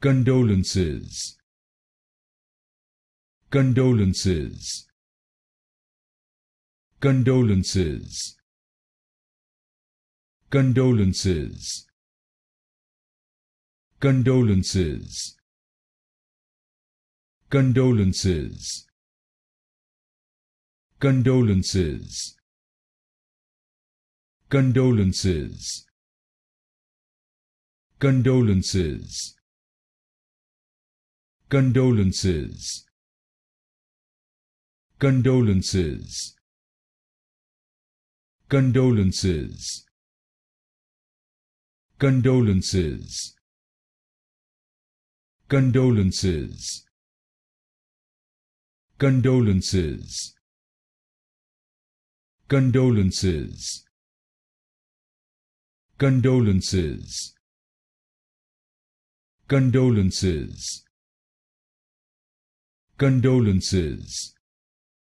Condolences. Condolences. Condolences. Condolences. Condolences. Condolences. Condolences. Condolences. Condolences. Condolences. Condolences. Condolences. Condolences. Condolences. Condolences. Condolences. Condolences. Condolences. Condolences.